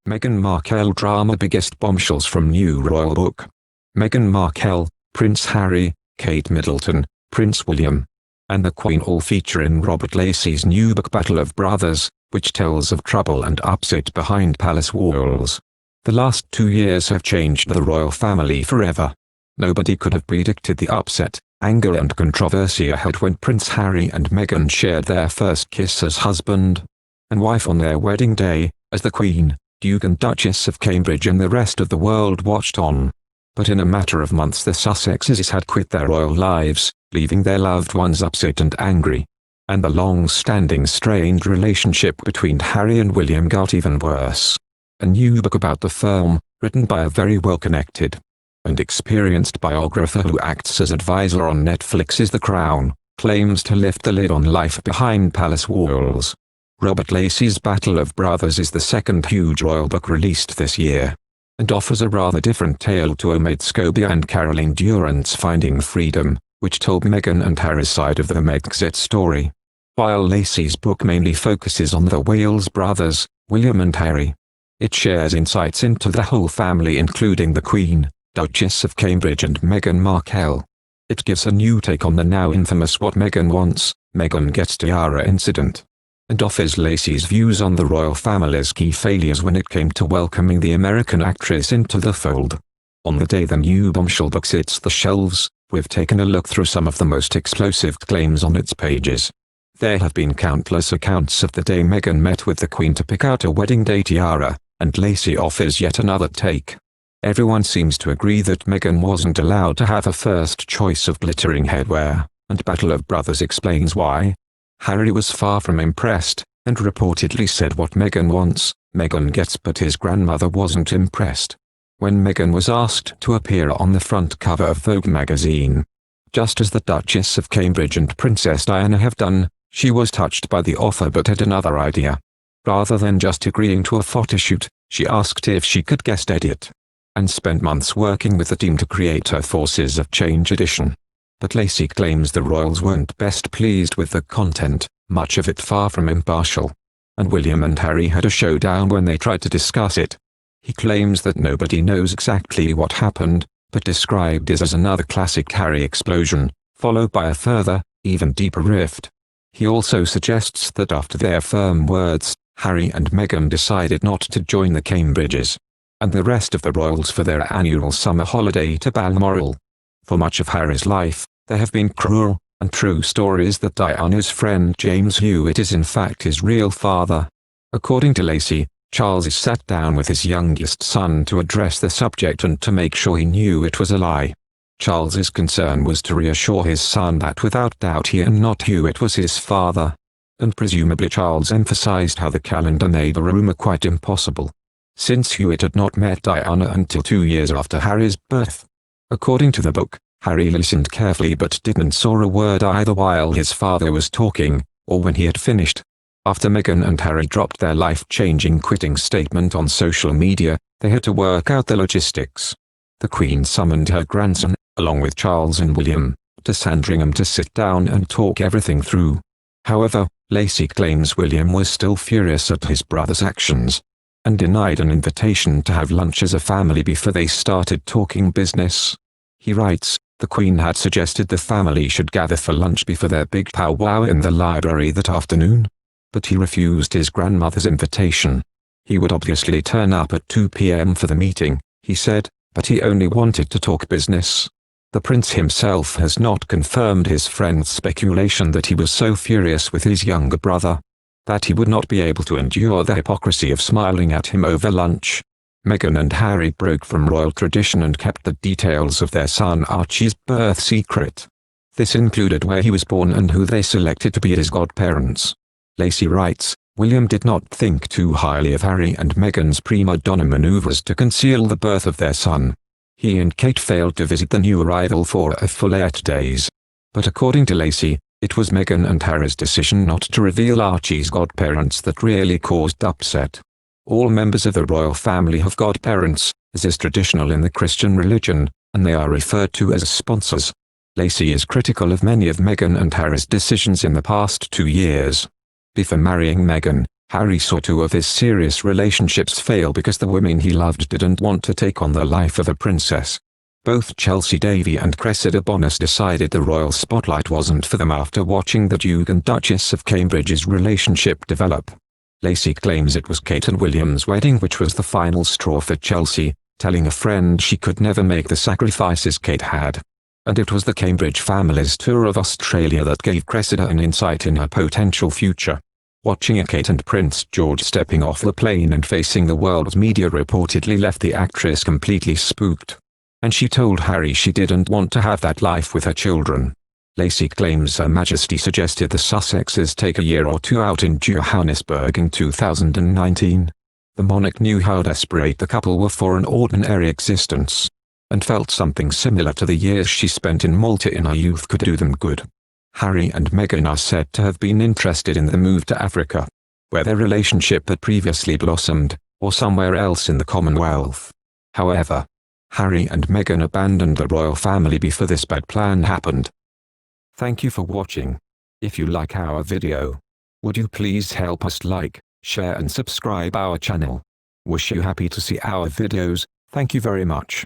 Meghan Markle drama biggest bombshells from new royal book. Meghan Markle, Prince Harry, Kate Middleton, Prince William, and the Queen all feature in Robert Lacey's new book Battle of Brothers, which tells of trouble and upset behind palace walls. The last 2 years have changed the royal family forever. Nobody could have predicted the upset, anger and controversy ahead when Prince Harry and Meghan shared their first kiss as husband and wife on their wedding day, as the Queen, Duke and Duchess of Cambridge and the rest of the world watched on. But in a matter of months the Sussexes had quit their royal lives, leaving their loved ones upset and angry. And the long-standing strained relationship between Harry and William got even worse. A new book about the firm, written by a very well-connected and experienced biographer who acts as advisor on Netflix's The Crown, claims to lift the lid on life behind palace walls. Robert Lacey's Battle of Brothers is the second huge royal book released this year, and offers a rather different tale to Omid Scobie and Caroline Durant's Finding Freedom, which told Meghan and Harry's side of the Megxit story. While Lacey's book mainly focuses on the Wales brothers, William and Harry, it shares insights into the whole family including the Queen, Duchess of Cambridge and Meghan Markle. It gives a new take on the now infamous What Meghan Wants, Meghan Gets Tiara incident, and offers Lacey's views on the royal family's key failures when it came to welcoming the American actress into the fold. On the day the new bombshell book hits the shelves, we've taken a look through some of the most explosive claims on its pages. There have been countless accounts of the day Meghan met with the Queen to pick out a wedding day tiara, and Lacey offers yet another take. Everyone seems to agree that Meghan wasn't allowed to have a first choice of glittering headwear, and Battle of Brothers explains why. Harry was far from impressed, and reportedly said what Meghan wants, Meghan gets, but his grandmother wasn't impressed. When Meghan was asked to appear on the front cover of Vogue magazine, just as the Duchess of Cambridge and Princess Diana have done, she was touched by the offer but had another idea. Rather than just agreeing to a photoshoot, she asked if she could guest edit, and spent months working with the team to create her Forces of Change edition. But Lacey claims the royals weren't best pleased with the content, much of it far from impartial. And William and Harry had a showdown when they tried to discuss it. He claims that nobody knows exactly what happened, but described it as another classic Harry explosion, followed by a further, even deeper rift. He also suggests that after their firm words, Harry and Meghan decided not to join the Cambridges and the rest of the royals for their annual summer holiday to Balmoral. For much of Harry's life, there have been cruel and true stories that Diana's friend James Hewitt is in fact his real father. According to Lacey, Charles sat down with his youngest son to address the subject and to make sure he knew it was a lie. Charles's concern was to reassure his son that without doubt he and not Hewitt was his father. And presumably Charles emphasized how the calendar made the rumor quite impossible, since Hewitt had not met Diana until 2 years after Harry's birth. According to the book, Harry listened carefully but didn't say a word either while his father was talking, or when he had finished. After Meghan and Harry dropped their life-changing quitting statement on social media, they had to work out the logistics. The Queen summoned her grandson, along with Charles and William, to Sandringham to sit down and talk everything through. However, Lacey claims William was still furious at his brother's actions, and denied an invitation to have lunch as a family before they started talking business. He writes, the Queen had suggested the family should gather for lunch before their big powwow in the library that afternoon, but he refused his grandmother's invitation. He would obviously turn up at 2 p.m. for the meeting, he said, but he only wanted to talk business. The prince himself has not confirmed his friend's speculation that he was so furious with his younger brother that he would not be able to endure the hypocrisy of smiling at him over lunch. Meghan and Harry broke from royal tradition and kept the details of their son Archie's birth secret. This included where he was born and who they selected to be his godparents. Lacey writes, William did not think too highly of Harry and Meghan's prima donna maneuvers to conceal the birth of their son. He and Kate failed to visit the new arrival for a full 8 days. But according to Lacey, it was Meghan and Harry's decision not to reveal Archie's godparents that really caused upset. All members of the royal family have godparents, as is traditional in the Christian religion, and they are referred to as sponsors. Lacey is critical of many of Meghan and Harry's decisions in the past 2 years. Before marrying Meghan, Harry saw two of his serious relationships fail because the women he loved didn't want to take on the life of a princess. Both Chelsea Davy and Cressida Bonas decided the royal spotlight wasn't for them after watching the Duke and Duchess of Cambridge's relationship develop. Lacey claims it was Kate and William's wedding which was the final straw for Chelsea, telling a friend she could never make the sacrifices Kate had. And it was the Cambridge family's tour of Australia that gave Cressida an insight in her potential future. Watching a Kate and Prince George stepping off the plane and facing the world's media reportedly left the actress completely spooked. And she told Harry she didn't want to have that life with her children. Lacey claims Her Majesty suggested the Sussexes take a year or two out in Johannesburg in 2019. The monarch knew how desperate the couple were for an ordinary existence, and felt something similar to the years she spent in Malta in her youth could do them good. Harry and Meghan are said to have been interested in the move to Africa, where their relationship had previously blossomed, or somewhere else in the Commonwealth. However, Harry and Meghan abandoned the royal family before this bad plan happened. Thank you for watching. If you like our video, would you please help us like, share and subscribe our channel. Wish you happy to see our videos. Thank you very much.